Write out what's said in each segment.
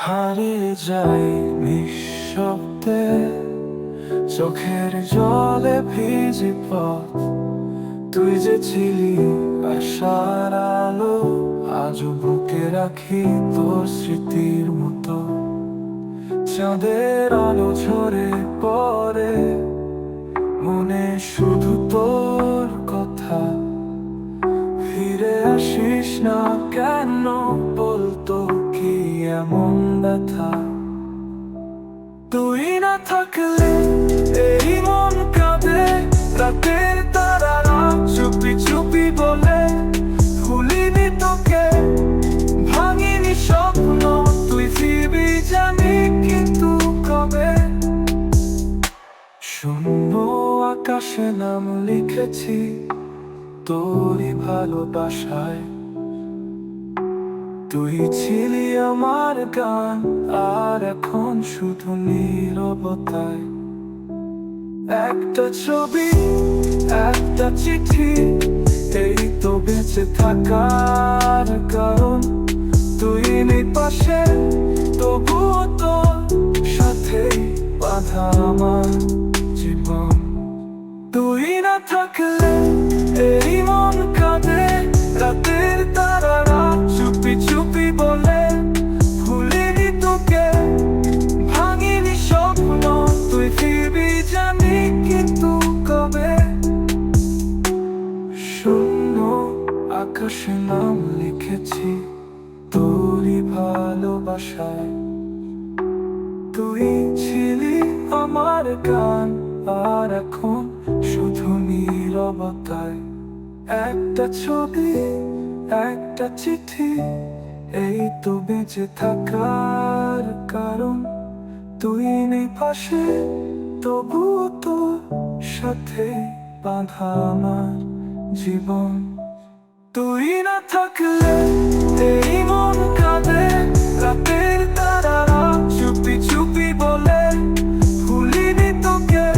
হারিয়ে যাই নিঃশব্দে, চোখের জলে ভিজে পথ। তুই যে ছিলি আশার আলো, আজও বুকে রাখি তোর স্মৃতির মতো। চাঁদের আলো ঝরে পড়ে, মনে শুধু তোর কথা। ফিরে আসিস না কেন, বলতো কি এমন ব্যথা? তুই না থাকলে এই মন কাঁদে, রাতের তারারা চুপি চুপি বলে ভুলিনি তোকে, ভাঙিনি স্বপ্ন। তুই ফিরবি জানি, কিন্তু কবে? শূন্য আকাশে নাম লিখেছি তোরই ভালোবাসায়। তুই ছিলি আমার গান, আর এখন শুধু নীরবতায়। একটা ছবি, একটা চিঠি, এই তো বেঁচে থাকার কারণ। তুই নেই পাশে, তবুও তোর সাথেই বাঁধা আমার জীবন। তুই না থাকলে এই মন কাঁদে, রাতের তারারা চুপি চুপি বলে ভুলিনি তোকে, ভাঙিনি স্বপ্ন। তুই ফিরবি জানি, কিন্তু কবে? শূন্য আকাশে নাম লিখেছি তোরই ভালোবাসায়। তুই ছিলি আমার গান, আর এখন শুধু নীরবতায়। একটা ছবি, একটা চিঠি, এই তো বেঁচে থাকার কারণ। তুই নেই পাশে, তবুও তোর সাথে বাঁধা আমার জীবন। তুই না থাকলে এই মন কাঁদে, রাতের তারারা চুপি চুপি বলে ভুলিনি তোকে,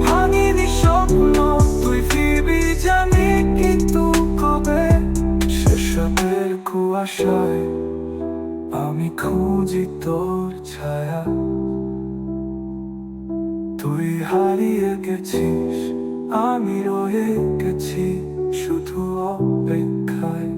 ভাঙিনি স্বপ্ন। তুই ফিরবি জানি, কিন্তু কবে? সেসবের কুয়াশায় আমি খুঁজি তোর ছায়া। তুই হারিয়ে গেছিস, আমি রয়ে গেছি শুধু অপেক্ষায়।